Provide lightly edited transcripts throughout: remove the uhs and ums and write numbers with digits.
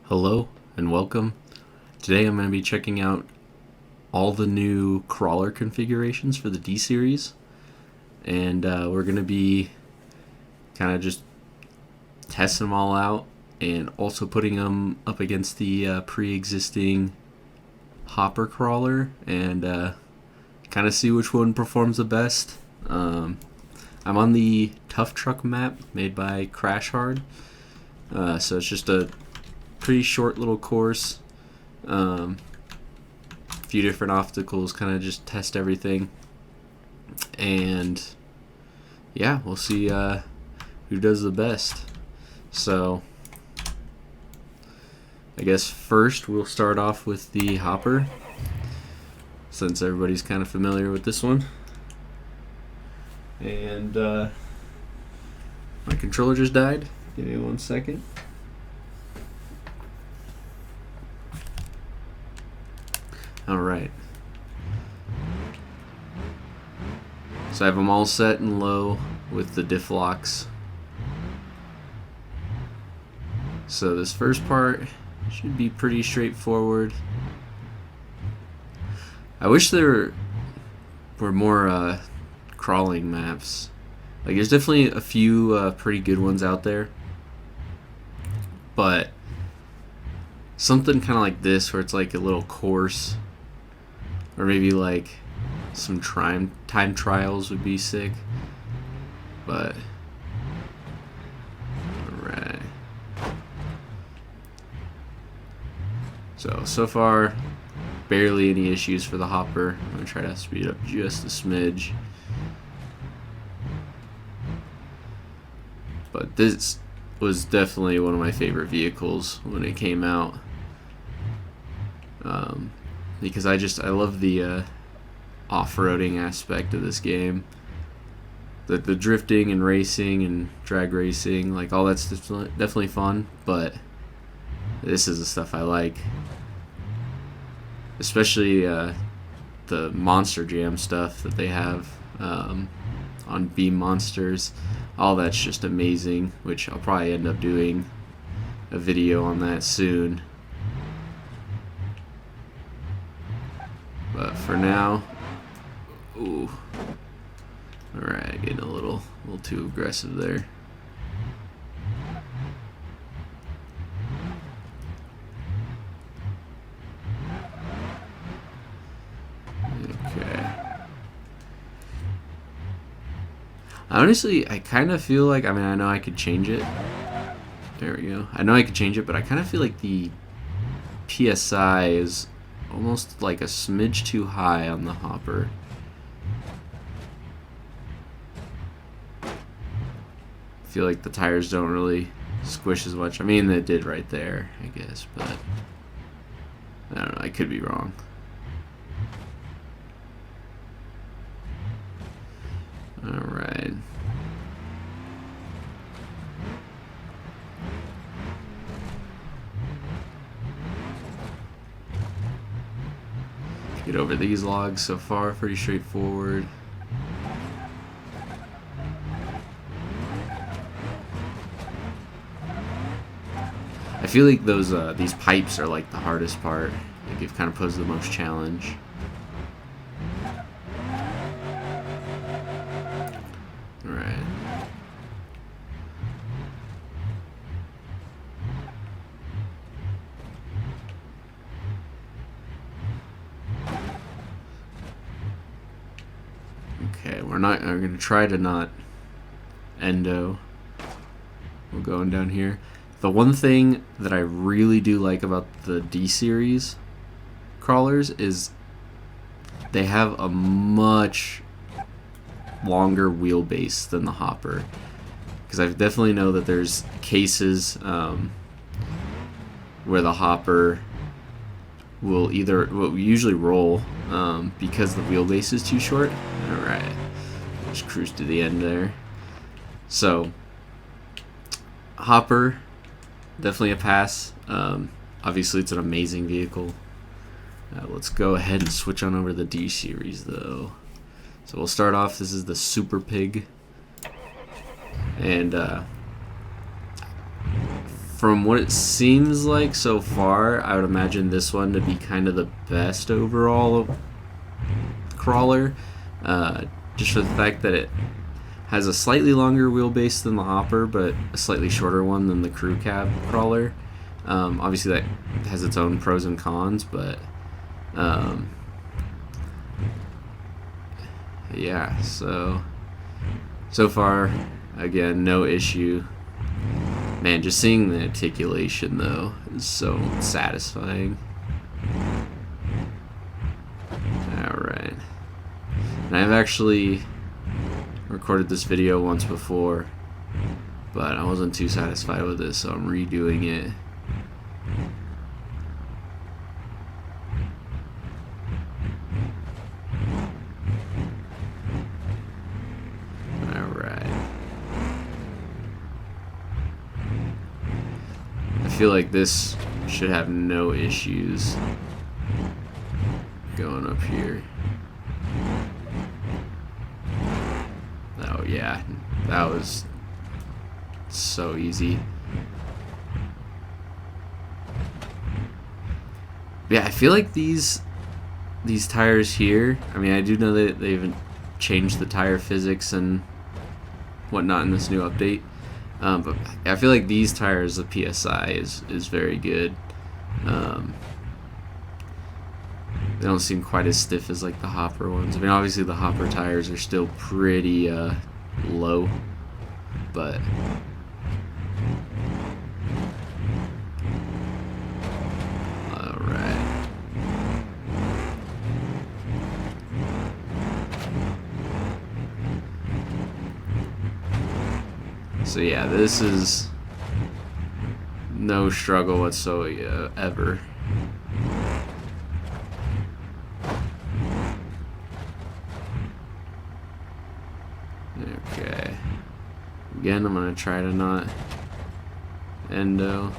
Hello and welcome. Today I'm going to be checking out all the new crawler configurations for the D series, and we're going to be kind of just testing them all out and also putting them up against the pre-existing hopper crawler and kind of see which one performs the best. I'm on the Tough Truck map made by Crash Hard, so it's just a pretty short little course. A few different obstacles, kind of just test everything, and yeah, we'll see who does the best. So I guess first we'll start off with the hopper, since everybody's kind of familiar with this one. And my controller just died. Give me 1 second. Alright. So I have them all set and low with the diff locks. So this first part should be pretty straightforward. I wish there were more crawling maps. Like, there's definitely a few pretty good ones out there, but something kind of like this where it's like a little course, or maybe like some time trials would be sick. But alright, so far barely any issues for the hopper. I'm gonna try to speed up just a smidge, but this was definitely one of my favorite vehicles when it came out, because I love the off-roading aspect of this game. The drifting and racing and drag racing, like, all that's definitely fun, but this is the stuff I like. Especially the Monster Jam stuff that they have on Beam Monsters. All that's just amazing, which I'll probably end up doing a video on that soon. But for now, ooh, alright, getting a little too aggressive there. Okay. Honestly, I kind of feel like, I know I could change it. There we go. I know I could change it, but I kind of feel like the PSI is almost like a smidge too high on the hopper. I feel like the tires don't really squish as much. I mean, they did right there, I guess, but I don't know. I could be wrong. Alright. Get over these logs so far, pretty straightforward. I feel like these pipes are like the hardest part. Like, it kind of poses the most challenge. Alright. Okay, we're gonna try to not endo. We're going down here. The one thing that I really do like about the D series crawlers is they have a much longer wheelbase than the hopper, because I definitely know that there's cases where the hopper will usually roll because the wheelbase is too short. Alright, just cruise to the end there. So hopper, definitely a pass. Obviously it's an amazing vehicle. Let's go ahead and switch on over to the D series though. So we'll start off, this is the Super Pig, and from what it seems like so far, I would imagine this one to be kind of the best overall crawler, just for the fact that it has a slightly longer wheelbase than the hopper, but a slightly shorter one than the crew cab crawler. Obviously that has its own pros and cons, but yeah, so far, again, no issue. Man, just seeing the articulation though is so satisfying. Alright. And I've actually recorded this video once before, but I wasn't too satisfied with it, so I'm redoing it. I feel like this should have no issues going up here. Oh yeah, that was so easy. Yeah, I feel like these tires here, I mean, I do know that they've changed the tire physics and whatnot in this new update. But I feel like these tires, the PSI is very good. They don't seem quite as stiff as like the hopper ones. I mean, obviously the hopper tires are still pretty low, but alright. So yeah, this is no struggle whatsoever. Okay. Again, I'm gonna try to not endo.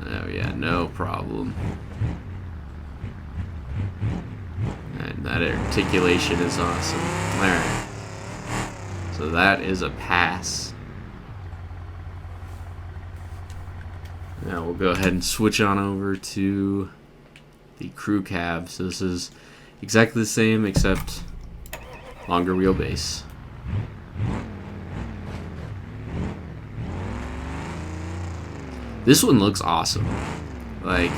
Oh yeah, no problem. And that articulation is awesome. Alright. So that is a pass. Now we'll go ahead and switch on over to the crew cab. So this is exactly the same except longer wheelbase. This one looks awesome. Like,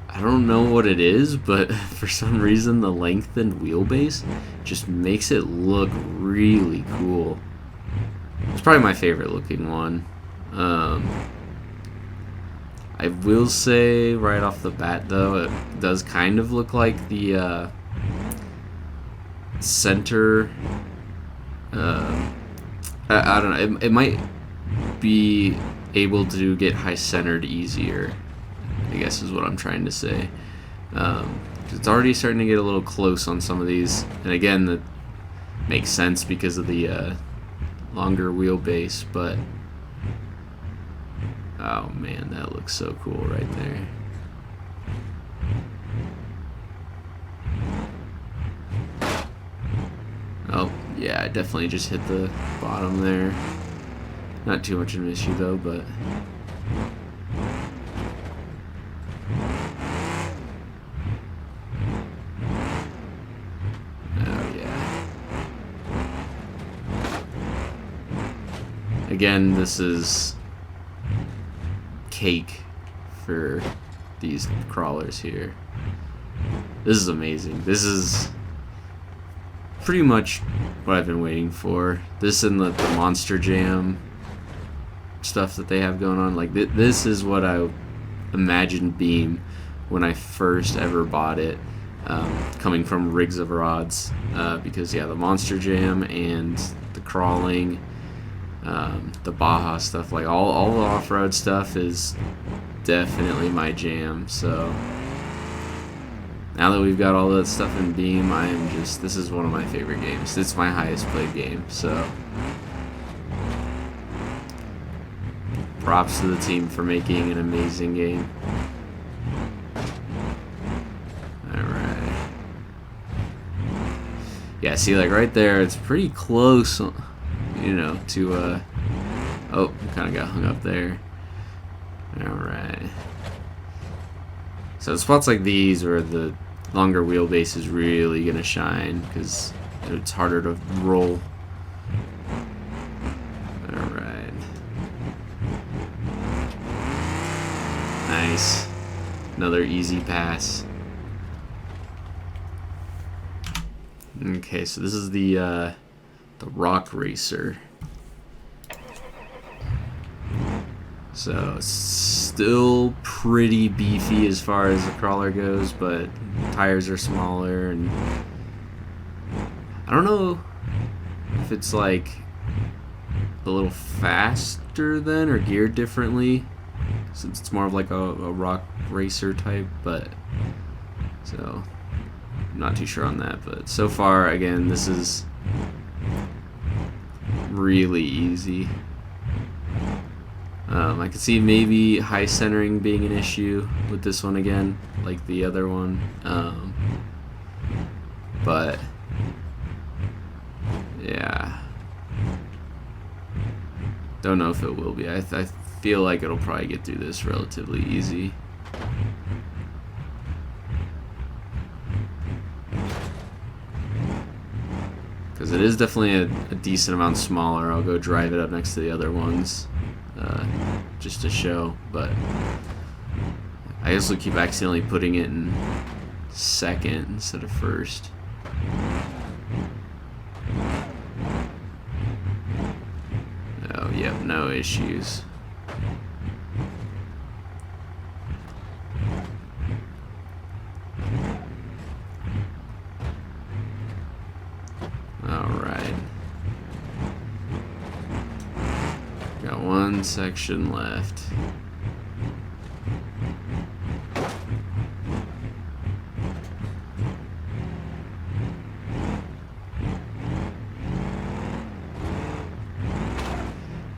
I don't know what it is, but for some reason the lengthened wheelbase just makes it look really cool. It's probably my favorite looking one. I will say right off the bat though, it does kind of look like the center. I don't know. It might be able to get high centered easier, I guess is what I'm trying to say. It's already starting to get a little close on some of these, and again, that makes sense because of the longer wheelbase, but oh man, that looks so cool right there. Oh yeah, I definitely just hit the bottom there. Not too much of an issue though, but oh yeah. Again, this is cake for these crawlers here. This is amazing. This is pretty much what I've been waiting for. This and the Monster Jam stuff that they have going on. Like this is what I imagined Beam when I first ever bought it, coming from Rigs of Rods, because yeah, the Monster Jam and the crawling, the Baja stuff, like all the off-road stuff is definitely my jam. So now that we've got all that stuff in Beam, this is one of my favorite games. It's my highest played game, so props to the team for making an amazing game. Alright. Yeah, see, like right there, it's pretty close. You you know, to oh, kind of got hung up there. Alright. So spots like these where the longer wheelbase is really gonna shine because it's harder to roll. Alright. Nice. Another easy pass. Okay, so this is the rock racer. So still pretty beefy as far as the crawler goes, but tires are smaller, and I don't know if it's like a little faster then or geared differently, since it's more of like a rock racer type, but so I'm not too sure on that. But so far, again, this is really easy. I could see maybe high centering being an issue with this one again, like the other one, but yeah, don't know if it will be. I feel like it'll probably get through this relatively easy. Because it is definitely a decent amount smaller. I'll go drive it up next to the other ones. Just to show, but I also keep accidentally putting it in second instead of first. Oh, yep, no issues. Alright. Got one section left.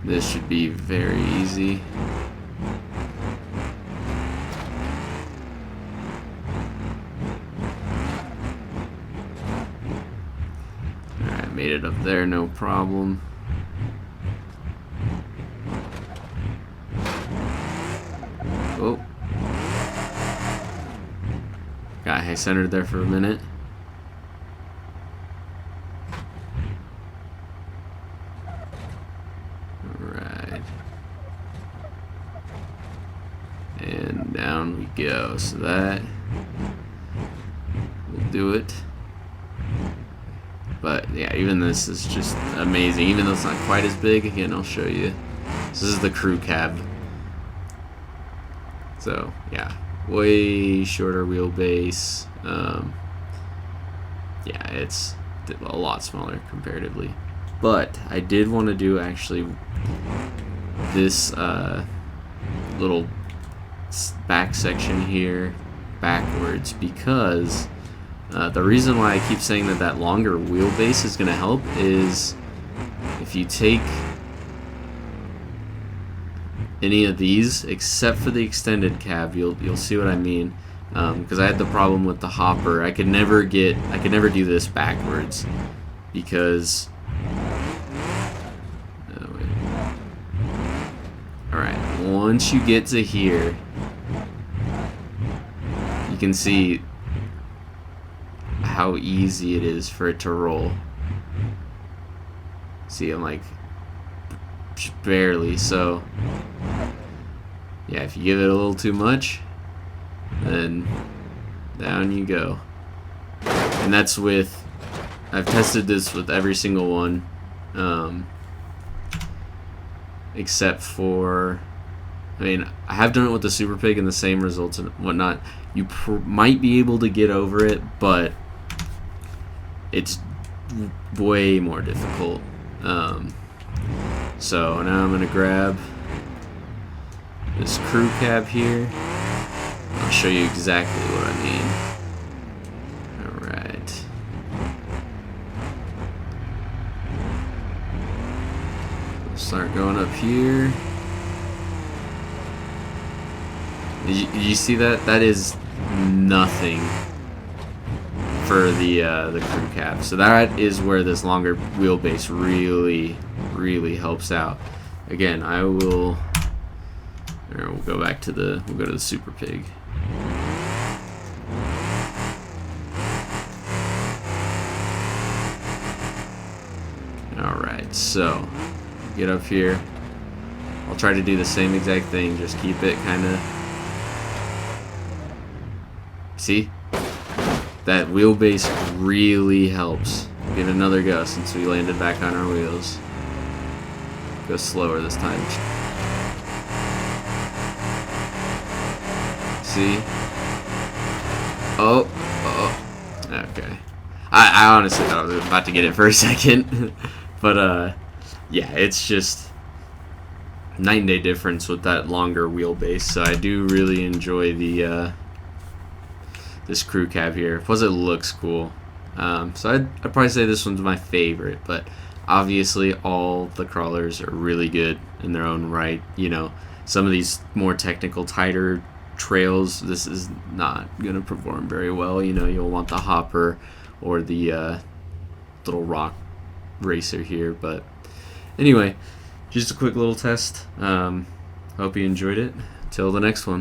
This should be very easy. Alright, made it up there, no problem. Oh. Got high centered there for a minute. Alright. And down we go. So that will do it. But yeah, even this is just amazing. Even though it's not quite as big, again, I'll show you. This is the crew cab. So yeah, way shorter wheelbase. Yeah, it's a lot smaller comparatively. But I did want to do actually this little back section here backwards, because the reason why I keep saying that longer wheelbase is going to help is if you take any of these except for the extended cab, you'll see what I mean, because I had the problem with the hopper. I could never do this backwards because alright, once you get to here you can see how easy it is for it to roll. See, I'm like barely. So yeah, if you give it a little too much, then down you go. And that's with, I've tested this with every single one, except for, I mean, I have done it with the Super Pig and the same results and whatnot. You might be able to get over it, but it's way more difficult. So now I'm gonna grab this crew cab here. I'll show you exactly what I mean. Alright. We'll start going up here. Did you see that? That is nothing for the crew cab. So that is where this longer wheelbase really really helps out. Again, we'll go back to we'll go to the Super Pig. Alright, so get up here. I'll try to do the same exact thing, just keep it kind of... See? That wheelbase really helps. Give it another go since we landed back on our wheels. Go slower this time. See? Oh. Okay. I honestly thought I was about to get it for a second. But, yeah, it's just night and day difference with that longer wheelbase. So I do really enjoy the this crew cab here. Plus, it looks cool. So I'd probably say this one's my favorite. But obviously, all the crawlers are really good in their own right. You know, some of these more technical, tighter trails, this is not gonna perform very well. You know, you'll want the hopper or the little rock racer here. But anyway, just a quick little test. Hope you enjoyed it. Till the next one.